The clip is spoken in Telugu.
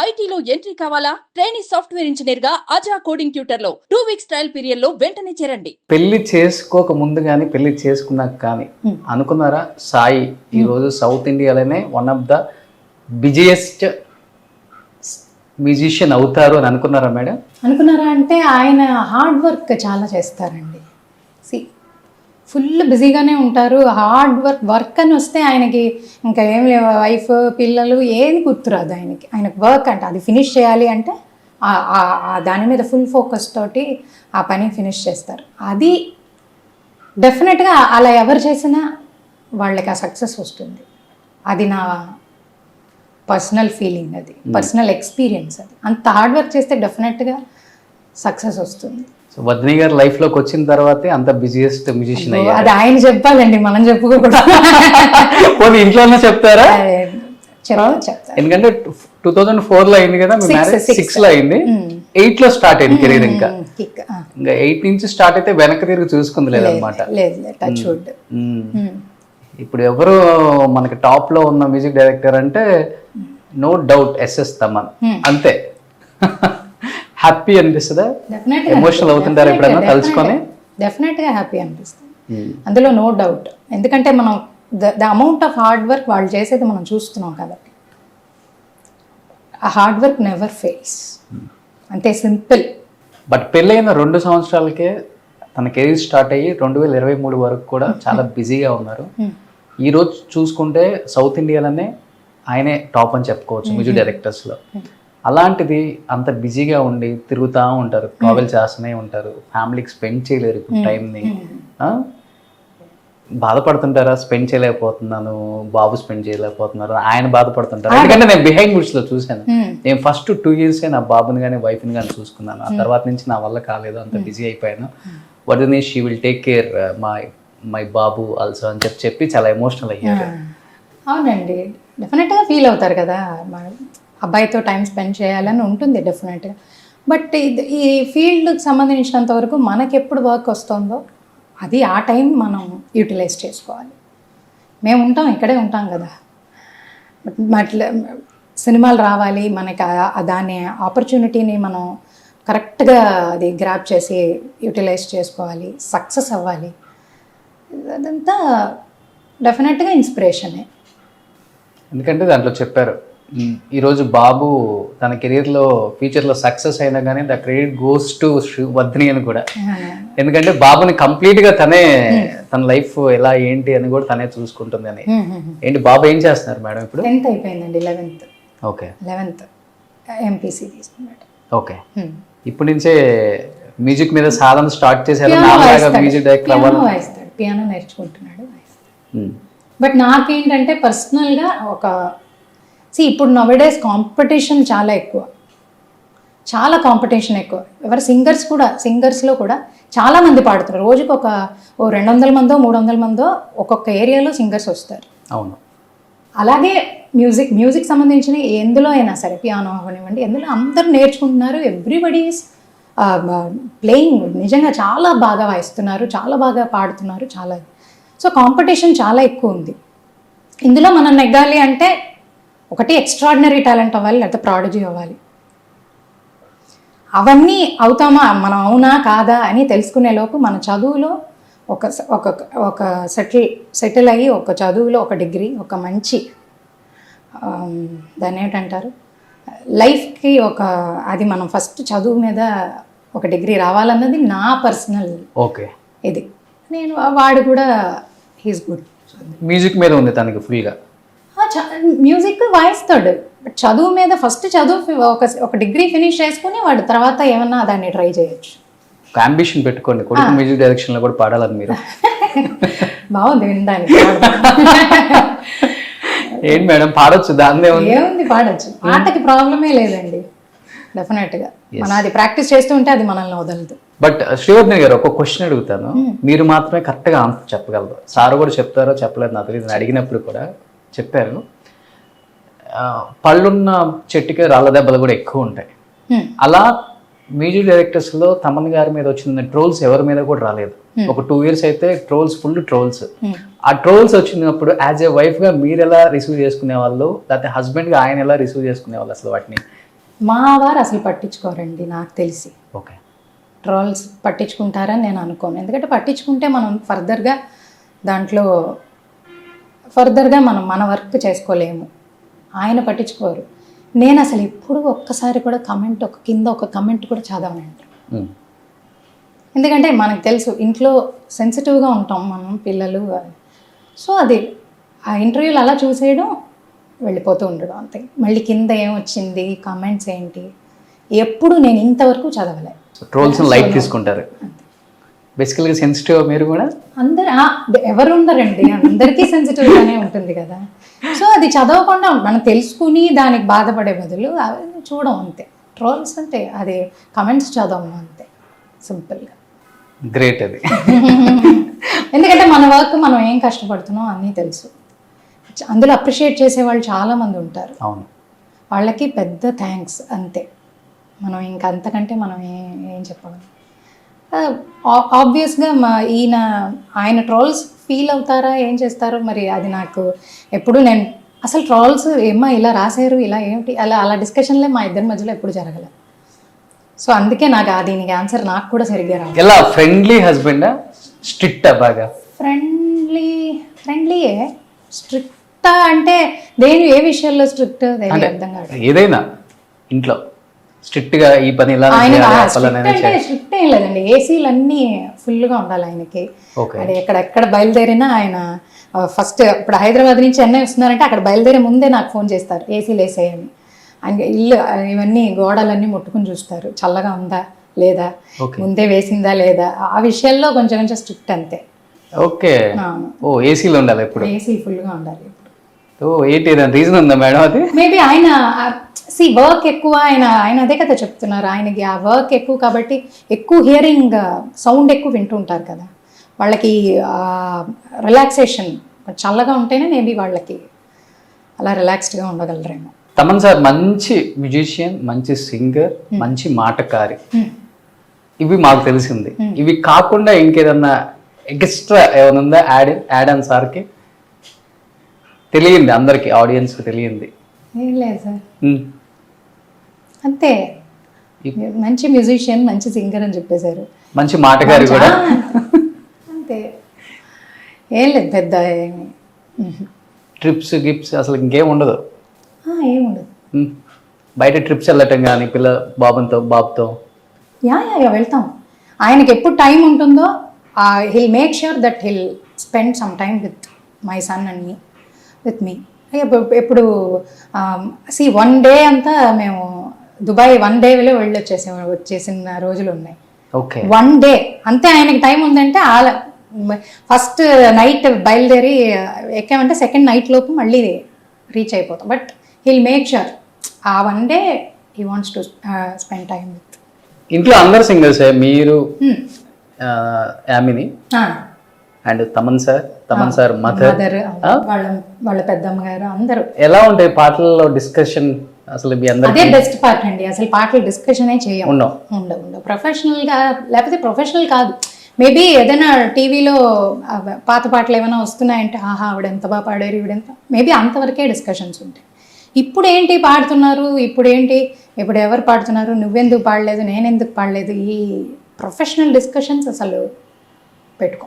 ఐటీలో ఎంట్రీ కావాలా? ట్రైనీ సాఫ్ట్వేర్ ఇంజనీర్ గా అజా కోడింగ్ ట్యూటర్ లో 2 వీక్స్ ట్రయల్ పీరియడ్ లో వెంటనే చేరండి. పెళ్లి చేసుకోక ముందు కానీ పెళ్లి చేసుకున్నాక కానీ అనుకున్నారా సాయి ఈరోజు సౌత్ ఇండియాలోనే one of the busiest musician అవుతారు అని అనుకున్నారా మేడం? అనుకున్నారా అంటే ఆయన హార్డ్ వర్క్ చాలా చేస్తారండి. ఫుల్ బిజీగానే ఉంటారు. హార్డ్ వర్క్ అని వస్తే ఆయనకి ఇంకా ఏం వైఫ్ పిల్లలు ఏది గుర్తురాదు ఆయనకి. ఆయనకు వర్క్ అంటే అది ఫినిష్ చేయాలి అంటే దాని మీద ఫుల్ ఫోకస్ తోటి ఆ పని ఫినిష్ చేస్తారు. అది డెఫినెట్గా అలా ఎవరు చేసినా వాళ్ళకి ఆ సక్సెస్ వస్తుంది. అది నా పర్సనల్ ఫీలింగ్, అది పర్సనల్ ఎక్స్పీరియన్స్. అది అంత హార్డ్ వర్క్ చేస్తే డెఫినెట్గా సక్సెస్ వస్తుంది. సో వద్ని గారు లైఫ్లోకి వచ్చిన తర్వాతే అంత బిజియెస్ట్ మ్యూజిషియన్ అయ్యారు. అది ఆయన చెప్పాలండి, మనం చెప్పుకోకూడదు. ఇంట్లోనే చెప్తారా? చెప్తారు. ఎందుకంటే 2004లో అయింది కదా మీ మ్యారేజ్, 6లో అయింది, 8లో స్టార్ట్ అయింది కెరీర్. ఇంకా 8 నుంచి స్టార్ట్ అయితే వెనక్కి తిరిగి చూసుకుంది లేదనమాట. ఇప్పుడు ఎవరు మనకి టాప్ లో ఉన్న మ్యూజిక్ డైరెక్టర్ అంటే నో డౌట్ ఎస్ఎస్ తమన్. అంతే. హ్యాపీ అనిపిస్తుందా? ఎమోషనల్ అవుతుంటారా ఎప్పుడైనా తలుచుకొని? డెఫినెట్గా హ్యాపీ అనిపిస్తుంది, అందులో నో డౌట్. ఎందుకంటే మనం the amount of hard work వాళ్ళు చేసేది మనం చూస్తున్నాం కాబట్టి. ఆ హార్డ్ వర్క్ నెవర్ ఫెయిల్స్, అంతే సింపుల్. బట్ పెళ్ళైన 2 సంవత్సరాలకే తన కెరీర్ స్టార్ట్ అయ్యి 2023 వరకు కూడా చాలా బిజీగా ఉన్నారు. ఈ రోజు చూసుకుంటే సౌత్ ఇండియాలోనే ఆయనే టాప్ అని చెప్పుకోవచ్చు మ్యూజిక్ డైరెక్టర్స్లో. అలాంటిది అంత బిజీగా ఉండి తిరుగుతూ ఉంటారు, ట్రావెల్ చేస్తూనే ఉంటారు, ఫ్యామిలీకి స్పెండ్ చేయలేరు ఇప్పుడు టైంని. బాధపడుతుంటారా? స్పెండ్ చేయలేకపోతున్నాను, బాబు స్పెండ్ చేయలేకపోతున్నారు, ఆయన బాధపడుతుంటారు? ఎందుకంటే నేను బిహైండ్ వుడ్స్లో చూశాను. నేను ఫస్ట్ 2 years నా బాబుని కానీ వైఫ్ని కానీ చూసుకున్నాను. ఆ తర్వాత నుంచి నా వల్ల కాలేదు, అంత బిజీ అయిపోయాను. వదినే she will take care my Babu also అని చెప్పి చాలా ఎమోషనల్ అయ్యారు. అవునండి, డెఫినెట్గా ఫీల్ అవుతారు కదా, అబ్బాయితో టైం స్పెండ్ చేయాలని ఉంటుంది డెఫినెట్గా. బట్ ఈ ఫీల్డ్కి సంబంధించినంత వరకు మనకి ఎప్పుడు వర్క్ వస్తుందో అది ఆ టైం మనం యూటిలైజ్ చేసుకోవాలి. మేము ఉంటాం, ఇక్కడే ఉంటాం కదా, బట్ సినిమాలు రావాలి మనకి, దాని ఆపర్చునిటీని మనం కరెక్ట్గా అది గ్రాప్ చేసి యూటిలైజ్ చేసుకోవాలి, సక్సెస్ అవ్వాలి. అదంతా డెఫినెట్గా ఇన్స్పిరేషనే. ఎందుకంటే దాంట్లో చెప్పారు ఈరోజు బాబు తన కెరీర్లో ఫ్యూచర్లో సక్సెస్ అయినా కానీ ద క్రెడిట్ గోస్ టు వద్ని అని కూడా. ఎందుకంటే బాబుని కంప్లీట్గా తనే తన లైఫ్ ఎలా ఏంటి అని కూడా తనే చూసుకుంటుంది అని. ఏంటి బాబు ఏం చేస్తున్నారు మేడం ఇప్పుడు? 10th అయిపోయిందండి, 11th. ఓకే, 11th ఎంపీసీ తీసుకున్నాడు. ఓకే, ఇప్పటి నుంచే మ్యూజిక్ మీద సాధన స్టార్ట్ చేశారు. మ్యూజిక్ డైరెక్టర్ అవ్వాలి, వాయిస్తాడు, పియానో నేర్చుకుంటున్నాడు. బట్ నాకేంటంటే పర్సనల్గా ఇప్పుడు నౌడేస్ కాంపిటీషన్ చాలా ఎక్కువ, చాలా కాంపిటీషన్ ఎక్కువ. ఎవరు సింగర్స్లో కూడా చాలామంది పాడుతున్నారు. రోజుకి ఒక 200 మందో 300 మందో ఒక్కొక్క ఏరియాలో సింగర్స్ వస్తారు. అవును. అలాగే మ్యూజిక్ సంబంధించిన ఎందులో అయినా సరే, పియానో అవనివ్వండి, ఎందులో అందరూ నేర్చుకుంటున్నారు. Everybody is playing. నిజంగా చాలా బాగా వాయిస్తున్నారు, చాలా బాగా పాడుతున్నారు, చాలా. సో కాంపిటీషన్ చాలా ఎక్కువ ఉంది. ఇందులో మనం నెగ్గాలి అంటే ఒకటి ఎక్స్ట్రాడినరీ టాలెంట్ అవ్వాలి, లేకపోతే ప్రాడజీ అవ్వాలి. అవన్నీ అవుతామా మనం, అవునా కాదా అని తెలుసుకునే లోపు మన చదువులో ఒక సెటిల్ అయ్యి, ఒక చదువులో ఒక డిగ్రీ, ఒక మంచి దాన్ని ఏంటంటారు లైఫ్కి అది మనం ఫస్ట్ చదువు మీద ఒక డిగ్రీ రావాలన్నది నా పర్సనల్ ఇది. నేను వాడు కూడా హీస్ గుడ్. మ్యూజిక్ మీద ఉంది తనకి ఫుల్గా. మ్యూజిక్ వాయిస్తాడు, బట్ చదువు మీద ఫస్ట్ చదువు ఒక డిగ్రీ ఫినిష్ చేసుకుని వాడు తర్వాత ఏమన్నా దాన్ని ట్రై చేయొచ్చు. ఒక అంబిషన్ పెట్టుకోండి, కొడుకు మ్యూజిక్ డైరెక్షన్లో కూడా పాడాలని మీరు. బాగుంది వినడానికి. ఏంటి మేడం పాడొచ్చు, దాన్నే ఏముంది, పాడొచ్చు, పాటకి ప్రాబ్లమే లేదండి. డెఫినెట్గా మనం అది ప్రాక్టీస్ చేస్తూ ఉంటే అది మనల్ని వదలదు. బట్ శ్రీవర్ధని గారు ఒక క్వశ్చన్ అడుగుతాను, మీరు మాత్రమే కరెక్ట్గా ఆన్సర్ చెప్పగలరు. సార్ కూడా చెప్తారో చెప్పలేదు నాకు తెలియదు, అడిగినప్పుడు కూడా చెప్పారు. పళ్ళున్న చెట్టుకి రాళ్ళ దెబ్బలు కూడా ఎక్కువ ఉంటాయి. అలా మ్యూజిక్ డైరెక్టర్స్లో తమన్ గారి మీద వచ్చిన ట్రోల్స్ ఎవరి మీద కూడా రాలేదు. ఒక 2 years అయితే ఫుల్ ట్రోల్స్. ఆ ట్రోల్స్ వచ్చినప్పుడు యాజ్ ఏ వైఫ్గా మీరు ఎలా రిసీవ్ చేసుకునే వాళ్ళు, లేకపోతే హస్బెండ్గా ఆయన ఎలా రిసీవ్ చేసుకునే వాళ్ళు, అసలు వాటిని మా వారు అసలు పట్టించుకోరండి నాకు తెలిసి. ఓకే. ట్రోల్స్ పట్టించుకుంటారని నేను అనుకోను. ఎందుకంటే పట్టించుకుంటే మనం ఫర్దర్గా మనం మన వర్క్ చేసుకోలేము. ఆయన పట్టించుకోరు. నేను అసలు ఎప్పుడు ఒక్కసారి కూడా కింద ఒక కమెంట్ కూడా చదవనండి. ఎందుకంటే మనకు తెలుసు ఇంట్లో సెన్సిటివ్గా ఉంటాం మనం, పిల్లలు. సో అది ఆ ఇంటర్వ్యూలు అలా చూసేయడం, వెళ్ళిపోతూ ఉండడం అంతే. మళ్ళీ కింద ఏమొచ్చింది, కమెంట్స్ ఏంటి, ఎప్పుడు నేను ఇంతవరకు చదవలే. ట్రోల్స్ లైట్ తీసుకుంటారు. బేసికల్గా సెన్సిటివ్ మీరు కూడా? అందరు ఎవరు ఉండరండి, అందరికీ సెన్సిటివ్గానే ఉంటుంది కదా. సో అది చదవకుండా మనం తెలుసుకుని దానికి బాధపడే బదులు అవి చూడం అంతే. ట్రోల్స్ అంటే అది కమెంట్స్ చదవము అంతే, సింపుల్గా. గ్రేట్ అది. ఎందుకంటే మన వర్క్ మనం ఏం కష్టపడుతున్నాం అన్నీ తెలుసు. అందులో అప్రిషియేట్ చేసేవాళ్ళు చాలామంది ఉంటారు. అవును. వాళ్ళకి పెద్ద థ్యాంక్స్ అంతే. మనం ఇంకా అంతకంటే మనం ఏం చెప్పగలం. ఆబ్వియస్గా ఆయన ట్రోల్స్ ఫీల్ అవుతారా, ఏం చేస్తారో మరి అది నాకు ఎప్పుడు. నేను అసలు ట్రోల్స్ ఏమో ఇలా రాశారు, ఇలా ఏమిటి, అలా డిస్కషన్లే మా ఇద్దరి మధ్యలో ఎప్పుడు జరగలేదు. సో అందుకే నాకు దీనికి ఆన్సర్ నాకు కూడా సరిగ్గా రాదు. ఎలా ఫ్రెండ్లీ హస్బెండా, స్ట్రిక్టా? బాగా ఫ్రెండ్లీయే. స్ట్రిక్టా అంటే ఏ విషయాల్లో స్ట్రిక్ట్ అర్థం కాదు. ఏదైనా ఇంట్లో స్ట్రిక్ట్ గా ఈ పని ఇలా స్ట్రిక్ట్ ఏం లేదండి. ఏసీలు అన్నీ ఫుల్గా ఉండాలి ఆయనకి. అది ఎక్కడ బయలుదేరినా ఆయన ఫస్ట్ ఇప్పుడు హైదరాబాద్ నుంచి చెన్నై వస్తున్నారంటే అక్కడ బయలుదేరే ముందే నాకు ఫోన్ చేస్తారు, ఏసీలు వేసేయని. ఆయన ఇల్లు ఇవన్నీ గోడలన్నీ ముట్టుకుని చూస్తారు, చల్లగా ఉందా లేదా, ముందే వేసిందా లేదా. ఆ విషయాల్లో కొంచెం స్ట్రిక్ట్ అంతే. ఓకే. ఓ ఏసీలో ఉండాలి ఎప్పుడు? ఏసీ ఫుల్గా ఉండాలి ఎప్పుడు. ఓ ఏంటి రీజన్ ఉందా మేడం అది? మేబీ ఆయన వర్క్ ఎక్కువ, ఆయన అదే కదా చెప్తున్నారు. ఆయనకి ఆ వర్క్ ఎక్కువ కాబట్టి ఎక్కువ హియరింగ్ సౌండ్ ఎక్కువ వింటూ ఉంటారు కదా. వాళ్ళకి రిలాక్సేషన్ చల్లగా ఉంటేనే మేబీ వాళ్ళకి అలా రిలాక్స్డ్గా ఉండగలరేమో. తమన్ సార్ మంచి మ్యూజిషియన్, మంచి సింగర్, మంచి మాటకారి, ఇవి మాకు తెలిసింది. ఇవి కాకుండా ఇంకేదన్నా ఎక్స్ట్రా ఏమైనా ఉందా యాడ్ ఆన్ సార్కి? తెలియంది అందరికి, ఆడియన్స్కి తెలియంది. ఏం లేదు సార్, అంతే. మంచి మ్యూజిషియన్, మంచి సింగర్ అని చెప్పేశారు. మంచి మాటగారి కూడా అంతే, ఏం లేదు పెద్ద. ట్రిప్స్ గిప్స్ అసలు ఇంకేం ఉండదు? ఏముండదు. బయట ట్రిప్స్ వెళ్ళటం కానీ బాబుతో యా వెళ్తాం. ఆయనకి ఎప్పుడు టైం ఉంటుందో he'll make sure that he'll spend some time with my son and me, with me. ఎప్పుడు వన్ డే అంతా మేము దుబాయ్ వన్ డేలో వచ్చేసిన రోజులు ఉన్నాయి. ఓకే, వన్ డే అంతే. ఆయనకి టైం ఉందంటే ఫస్ట్ నైట్ బయలుదేరి ఎక్కామంటే సెకండ్ నైట్ లోపు మళ్ళీ రీచ్ అయిపోతాం. బట్ హిల్ మేక్ ష్యూర్ ఆ one day he wants to spend time with. ఇంట్లో అందరు సింగర్స్, మీరు, Yamini and Thaman sir mother, వాళ్ళ పెద్దమ్మ గారు అందరూ. ఎలా ఉంటాయి పాటలలో డిస్కషన్? అసలు మీ అందరూ అదే బెస్ట్ పార్ట్ అండి. అసలు పాటలు డిస్కషనే ఉండవు. ప్రొఫెషనల్గా లేకపోతే ప్రొఫెషనల్ కాదు, మేబీ ఏదైనా టీవీలో పాత పాటలు ఏమైనా వస్తున్నాయంటే ఆవిడ ఎంత బాగా పాడారు, ఈవిడెంత, మేబీ అంతవరకే డిస్కషన్స్ ఉంటాయి. ఇప్పుడు ఏంటి పాడుతున్నారు, ఇప్పుడు ఎవరు పాడుతున్నారు, నువ్వెందుకు పాడలేదు, నేనెందుకు పాడలేదు, ఈ ప్రొఫెషనల్ డిస్కషన్స్ అసలు పెట్టుకో.